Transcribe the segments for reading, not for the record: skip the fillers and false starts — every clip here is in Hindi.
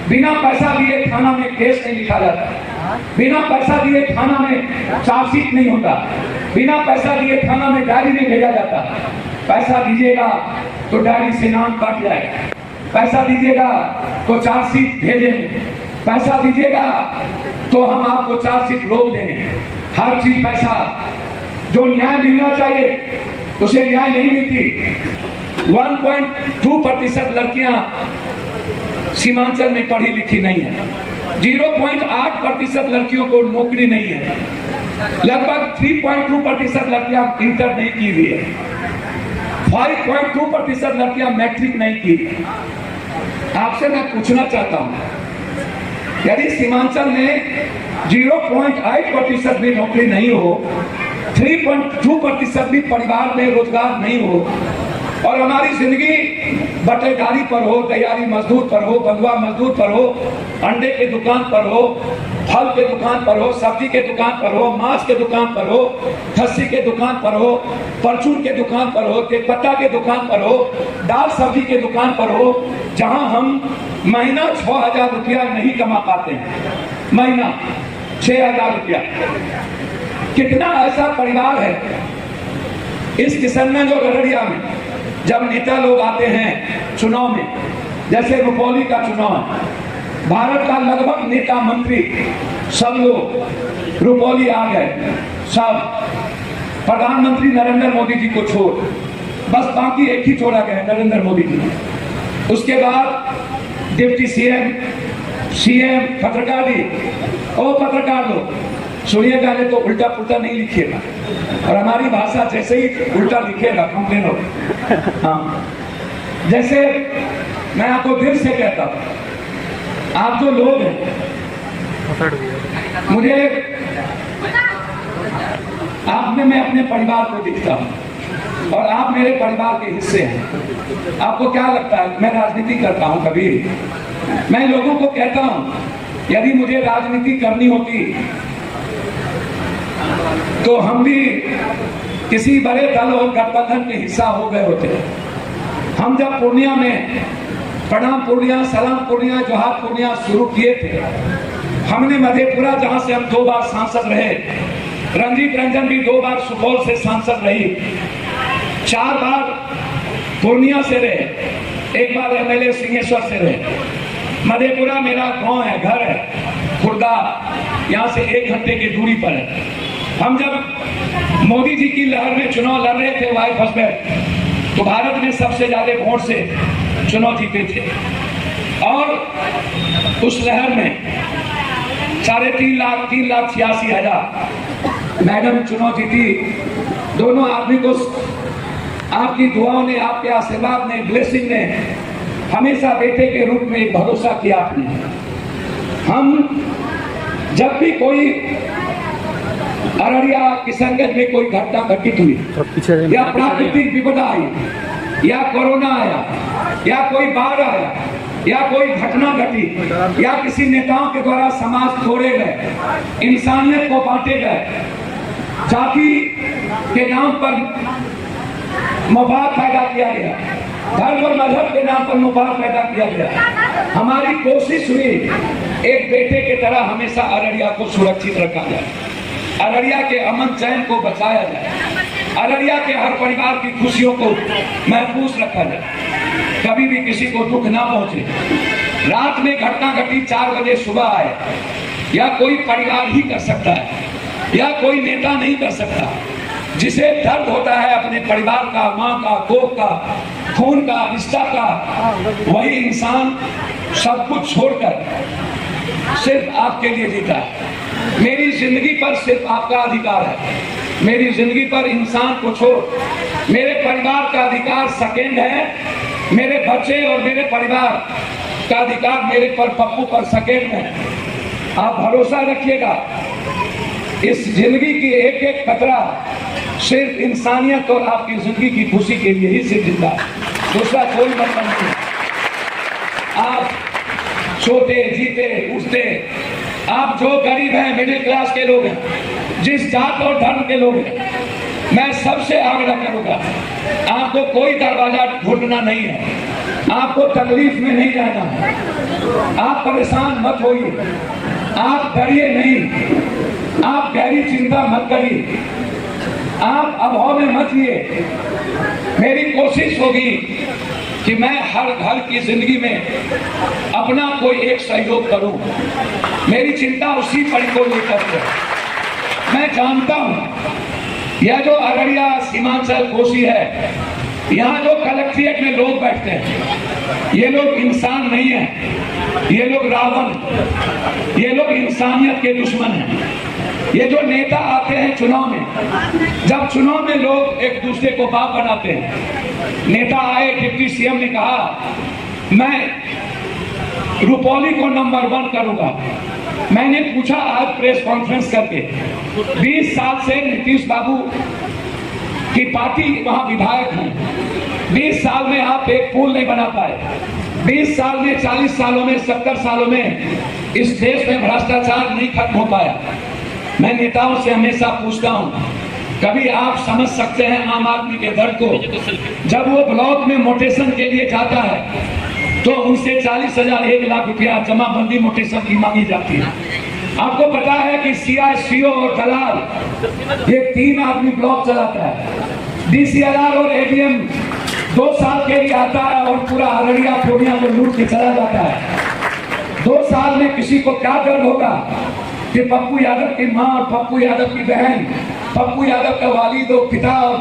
बिना पैसा दिए थाना में केस नहीं लिखा जाता, बिना पैसा दिए थाना में चार्जशीट नहीं होता, बिना पैसा दिए थाना में डायरी नहीं भेजा जाता। पैसा दीजिएगा तो डायरी से नाम काट जाएगा, पैसा दीजिएगा तो चार्जशीट भेजेंगे, पैसा दीजिएगा तो हम आपको चार्जशीट रोक देंगे। हर चीज पैसा, जो न्याय मिलना चाहिए उसे न्याय नहीं मिलती। 1.2% लड़कियां सीमांचल में पढ़ी लिखी नहीं है, 0.8% लड़कियों को नौकरी नहीं है, लगभग 3.2% लड़कियां इंटर नहीं की हुई है, 5.2% लड़कियां मैट्रिक नहीं की। आपसे मैं पूछना चाहता हूं, यदि सीमांचल में 0.8% भी नौकरी नहीं हो, 3.2% भी परिवार में रोजगार नहीं हो, और हमारी जिंदगी बटेदारी पर हो, तैयारी मजदूर पर हो, बंधुआ मजदूर पर हो, अंडे के दुकान पर हो, फल के दुकान पर हो, सब्जी के दुकान पर हो, मांस के दुकान पर हो, खस्सी के दुकान पर हो, परचून के दुकान पर हो, तेजपत्ता के दुकान पर हो, दाल सब्जी के दुकान पर हो, जहां हम महीना 6,000 रुपया नहीं कमा पाते हैं, महीना 6,000 रुपया। कितना ऐसा परिवार है इस किशनगंज और अररिया में, जब नेता लोग आते हैं चुनाव में, जैसे रुपौली का चुनाव है, भारत का लगभग नेता मंत्री सब लोग रुपौली आ गए, सब प्रधानमंत्री नरेंद्र मोदी जी को छोड़, बस बाकी एक ही छोड़ा गया नरेंद्र मोदी जी। उसके बाद डिप्टी सीएम पत्रकार जी, ओ पत्रकार लोग सुनिएगा, नहीं तो उल्टा पुल्टा नहीं लिखिएगा, और हमारी भाषा जैसे ही उल्टा लिखिएगा कंप्लेन हो। हाँ, जैसे मैं आपको दिल से कहता हूँ, आप जो लोग हैं, मुझे आप में मैं अपने परिवार को दिखता हूँ और आप मेरे परिवार के हिस्से हैं। आपको क्या लगता है मैं राजनीति करता हूँ? कभी मैं लोगों को कहता हूँ, यदि मुझे राजनीति करनी होती तो हम भी किसी बड़े दल और गठबंधन के हिस्सा हो गए होते। हम जब पूर्णिया में प्रणाम पूर्णिया, सलाम पूर्णिया, जोहार पूर्णिया शुरू किए थे, हमने मधेपुरा, जहां से हम 2 बार सांसद रहे, रंजीत रंजन भी 2 बार सुपौल से सांसद रही, 4 बार पूर्णिया से रहे, 1 बार एमएलए सिंहेश्वर से रहे। मधेपुरा मेरा गांव है, घर है, खुर्दा यहाँ से 1 घंटे की दूरी पर है। हम जब मोदी जी की लहर में चुनाव लड़ रहे थे वाइफ हस्बैंड, तो भारत में सबसे ज्यादा वोट से चुनाव जीते थे, और उस लहर में 3,86,000 मैडम चुनाव जीती। दोनों आदमी को आपकी दुआओं ने, आपके आशीर्वाद ने, ब्लेसिंग ने हमेशा बेटे के रूप में भरोसा किया आपने। हम जब भी कोई अररिया किशनगंज में कोई घटना घटित हुई, या प्राकृतिक विपदा आई, या कोरोना आया, या कोई बाढ़ आया, या कोई घटना घटी, या किसी नेताओं के द्वारा समाज तोड़े गए, इंसानियत को बांटे गए, जाति के नाम पर मवाद पैदा किया गया, धर्म और मजहब के नाम पर मवाद पैदा किया गया, हमारी कोशिश हुई एक बेटे की तरह हमेशा अररिया को सुरक्षित रखा जाए, अररिया के अमन चैन को बचाया जाए, अररिया के हर परिवार की खुशियों को महफूज रखा जाए, कभी भी किसी को दुख ना पहुंचे। रात में घटना घटी, 4 बजे सुबह आए, या कोई परिवार ही कर सकता है, या कोई नेता नहीं कर सकता। जिसे दर्द होता है अपने परिवार का, माँ का, कोख का, खून का, रिश्ता का, वही इंसान सब कुछ छोड़कर सिर्फ आपके लिए जीता है। मेरी जिंदगी पर सिर्फ आपका अधिकार है, मेरी जिंदगी पर इंसान को छोड़ मेरे परिवार का अधिकार सेकेंड है, मेरे बच्चे और मेरे परिवार का अधिकार मेरे पर, पप्पू पर सेकेंड है। आप भरोसा रखिएगा, इस जिंदगी की एक एक कतरा सिर्फ इंसानियत और आपकी जिंदगी की खुशी के लिए ही सिर्फ जिंदा है, दूसरा कोई मतलब नहीं। आप सोते, जीते, उठते, आप जो गरीब हैं, मिडिल क्लास के लोग हैं, जिस जात और धर्म के लोग हैं, मैं सबसे आग्रह करूंगा, आपको कोई दरवाजा ढूंढना नहीं है, आपको तकलीफ में नहीं जाना है, आप परेशान मत होइए, आप डरिए नहीं, आप गहरी चिंता मत करिए, आप अभाव में मत जिए। मेरी कोशिश होगी कि मैं हर घर की जिंदगी में अपना कोई एक सहयोग करूं। मेरी चिंता उसी पड़ी को लेकर के। मैं जानता हूं यह जो अररिया सीमांचल कोसी है, यहाँ जो कलेक्ट्रेट में लोग बैठते हैं, ये लोग इंसान नहीं है, ये लोग रावण, ये लोग इंसानियत के दुश्मन हैं। ये जो नेता आते हैं चुनाव में, जब चुनाव में लोग एक दूसरे को बाप बनाते हैं, नेता आए, डिप्टी सीएम ने कहा मैं रुपौली को नंबर 1 करूंगा। मैंने पूछा आज प्रेस कॉन्फ्रेंस करके, 20 साल से नीतीश बाबू की पार्टी वहां विधायक हैं, 20 साल में आप एक पुल नहीं बना पाए, 20 साल में, 40 सालों में, 70 सालों में इस देश में भ्रष्टाचार नहीं खत्म हो पाया। मैं नेताओं से हमेशा पूछता हूं, कभी आप समझ सकते हैं आम आदमी के दर्द को? जब वो ब्लॉक में मोटेशन के लिए जाता है तो उनसे 40,000 1 लाख रुपया जमाबंदी मोटेशन की मांगी जाती है। आपको पता है कि सीआईसीओ और दलाल ये 3 आदमी ब्लॉक चलाता है। डीसीएलआर और एडीएम 2 साल के लिए आता है और पूरा अररिया पूर्णिया को लूट के चला जाता है। 2 साल में किसी को क्या दर्द होगा कि पप्पू यादव की माँ और पप्पू यादव की बहन, पप्पू यादव का वालिद और पिता और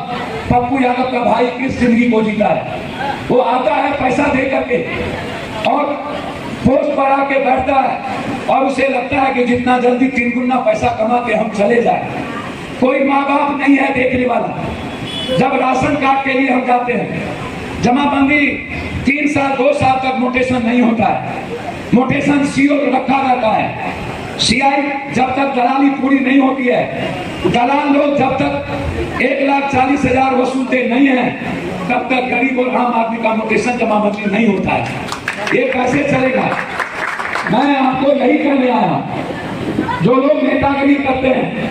पप्पू यादव का भाई किस जिंदगी को जीता है? वो आता है पैसा दे करके और पोस्ट पर आके बैठता है और उसे लगता है कि जितना जल्दी 3 गुना पैसा कमा के हम चले जाए। कोई माँ बाप नहीं है देखने वाला। जब राशन कार्ड के लिए हम जाते हैं, जमाबंदी 3 साल 2 साल तक मोटेशन नहीं होता है, मोटेशन सीओ रखा रहता है। सीआई जब तक दलाली पूरी नहीं होती है, दलाल लोग जब तक 1,40,000 वसूलते नहीं है, तब तक गरीब और आम आदमी का मोटेशन जमाबंदी नहीं होता है। ये कैसे चलेगा? मैं आपको यही कहने आया, जो लोग नेतागिरी करते हैं,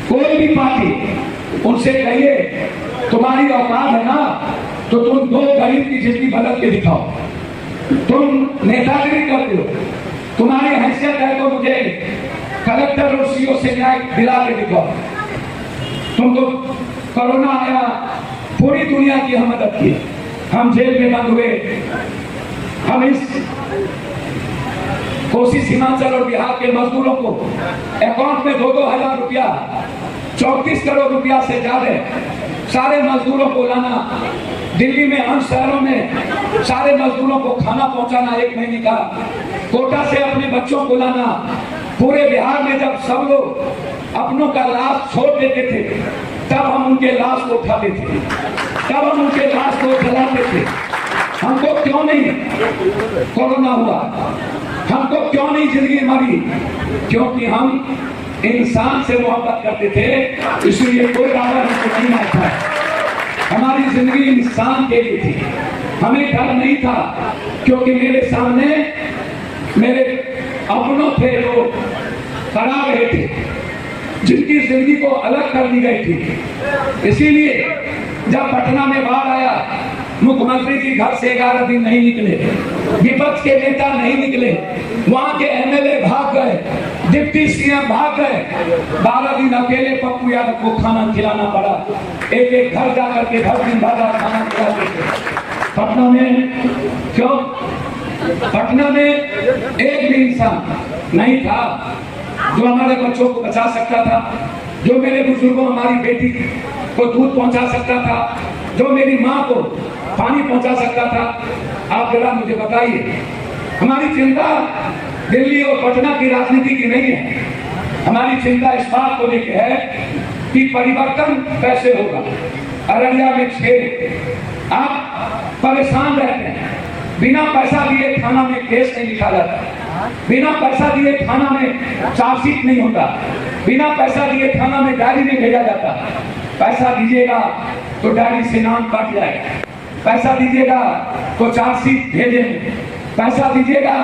कोई भी पार्टी, उनसे कहिए तुम्हारी औकात है ना तो तुम 2 गरीब की जिंदगी बदल के दिखाओ। तुम नेतागिरी करते हो, तुम्हारी हैसियत है तो मुझे कलेक्टर और सीओ से न्याय दिला के दिखाओ। तुमको कोरोना आया, पूरी दुनिया की हम मदद की, हम जेल में बंद हुए, हम इस कोसी सीमांचल और बिहार के मजदूरों को अकाउंट में 2-2 हजार रुपया, 34 करोड़ रुपया से ज्यादा सारे मजदूरों को लाना, दिल्ली में अन्य शहरों में सारे मजदूरों को खाना पहुंचाना 1 महीने का, कोटा से अपने बच्चों को लाना। पूरे बिहार में जब सब लोग अपनों का लाश छोड़ देते थे, तब हम उनके लाश को उठाते थे, तब हम उनके लाश को जलाते थे। हमको क्यों नहीं कोरोना हुआ? हमको क्यों नहीं जिंदगी मरी? क्योंकि हम इंसान से मोहब्बत करते थे, इसलिए कोई रावण हमको नहीं मारता। हमारी जिंदगी इंसान के लिए थी, हमें डर नहीं था, क्योंकि मेरे सामने मेरे अपनों थे जो करा रहे थे, जिनकी जिंदगी को अलग कर दी गई थी। इसीलिए जब पटना में बाढ़ आया, मुख्यमंत्री जी घर से 11 दिन नहीं निकले, विपक्ष के नेता नहीं निकले, वहां के एमएलए भाग गए, डिप्टी सीएम भाग गए, 12 दिन अकेले पप्पू यादव को खाना खिलाना पड़ा। एक घर जाकर के 10 दिन बाद खाना खिलाते थे। पटना में क्यों? पटना में एक भी इंसान नहीं था जो हमारे बच्चों को बचा सकता था, जो मेरे बुजुर्गों, हमारी बेटी को दूध पहुंचा सकता था, जो मेरी माँ को पानी पहुंचा सकता था। आप जरा मुझे बताइए, हमारी चिंता दिल्ली और पटना की राजनीति की नहीं है, हमारी चिंता इस बात को लेकर है कि परिवर्तन कैसे होगा। अररिया में 6 आप परेशान रहते हैं, बिना पैसा दिए थाना में केस नहीं लिखा जाता, बिना पैसा दिए थाना में चार्जशीट नहीं होता, बिना पैसा दिए थाना में डायरी नहीं भेजा जाता। पैसा दीजिएगा तो डायरी से नाम काट जाएगा, पैसा दीजिएगा तो चार्जशीट भेजेंगे, पैसा दीजिएगा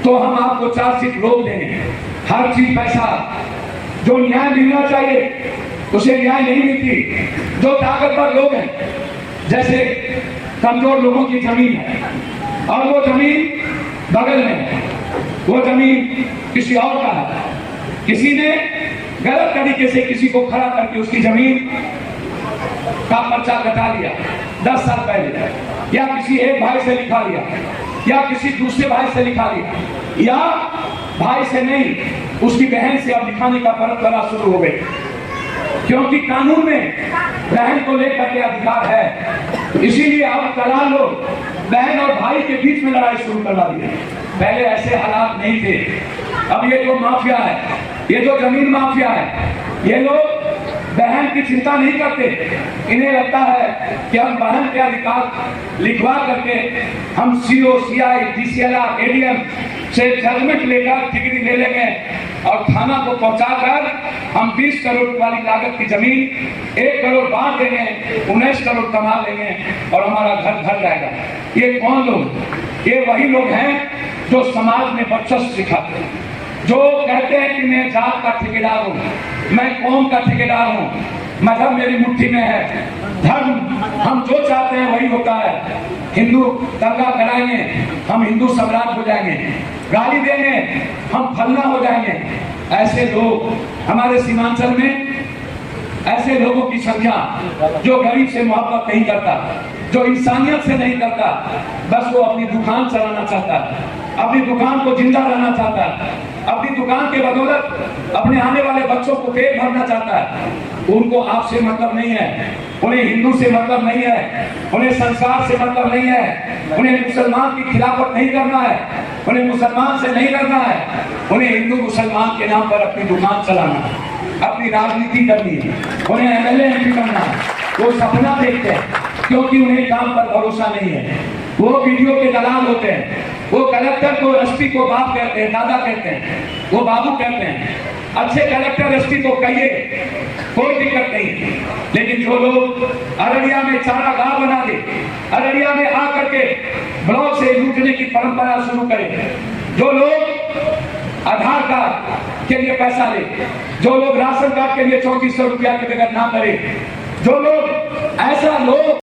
तो हम आपको चार्जशीट रोक देंगे। हर चीज पैसा, जो न्याय मिलना चाहिए उसे न्याय नहीं मिलती। जो ताकतवर लोग हैं, जैसे कमजोर लोगों की जमीन है और वो जमीन बगल में है, वो जमीन किसी और का है। किसी ने गलत तरीके से किसी को खड़ा करके उसकी जमीन का पर्चा कटा लिया 10 साल पहले, या किसी एक भाई से लिखा लिया, या किसी दूसरे भाई से लिखा लिया, या भाई से नहीं उसकी बहन से अब लिखाने का परंपरा शुरू हो गई, क्योंकि कानून में बहन को लेकर के अधिकार है। इसीलिए अब दलाल लोग बहन और भाई के बीच में लड़ाई शुरू करवा दी है। पहले ऐसे हालात नहीं थे। अब ये जो माफिया है, ये जो जमीन माफिया है, ये लोग बहन की चिंता नहीं करते। इन्हें लगता है कि हम बहन के अधिकार लिखवा करके हम CO, CI, DCLR, ADM से जजमेंट लेकर डिग्री ले लेंगे और थाना को पहुंचाकर हम 20 करोड़ वाली लागत की जमीन 1 करोड़ बांट देंगे, 19 करोड़ कमा लेंगे और हमारा घर भर जाएगा। ये कौन लोग? ये वही लोग हैं जो समाज में वर्चस्व सिखाते हैं, जो कहते हैं कि मैं जात का ठेकेदार हूँ, मैं कौम का ठेकेदार हूँ, मजहब मेरी मुट्ठी में है, धर्म हम जो चाहते हैं वही होता है। हिंदू दंगा कराएंगे हम हिंदू सम्राट हो जाएंगे, गाली देंगे हम फलना हो जाएंगे। ऐसे लोग हमारे सीमांचल में, ऐसे लोगों की संख्या जो गरीब से मोहब्बत नहीं करता, जो इंसानियत से नहीं करता, बस वो अपनी दुकान चलाना चाहता है, अपनी दुकान को जिंदा रहना चाहता है, अपनी दुकान के बदौलत अपने आने वाले बच्चों को पेट भरना चाहता है। उनको आपसे मतलब नहीं है, उन्हें हिंदू से मतलब नहीं है, उन्हें संस्कार से मतलब नहीं है, उन्हें मुसलमान की खिलाफत नहीं करना है, उन्हें मुसलमान से नहीं करना है, उन्हें हिंदू मुसलमान के नाम पर अपनी दुकान चलाना है, अपनी राजनीति करनी है, उन्हें MLA MP बनना है। वो सपना देखते हैं क्योंकि उन्हें काम पर भरोसा नहीं है। वो वीडियो के दलाल होते हैं। वो कलेक्टर को SP को बाप कहते हैं, दादा कहते हैं, वो बाबू कहते हैं। अच्छे कलेक्टर SP को कहिए, कोई दिक्कत नहीं। लेकिन जो लोग अररिया में चारागाह बना दे, अररिया में आकर के ब्लॉक से लूटने की परंपरा शुरू करें, जो लोग आधार कार्ड के लिए पैसा ले, जो लोग राशन कार्ड के लिए 3400 रुपया के बगैर ना करे, जो लोग ऐसा लोग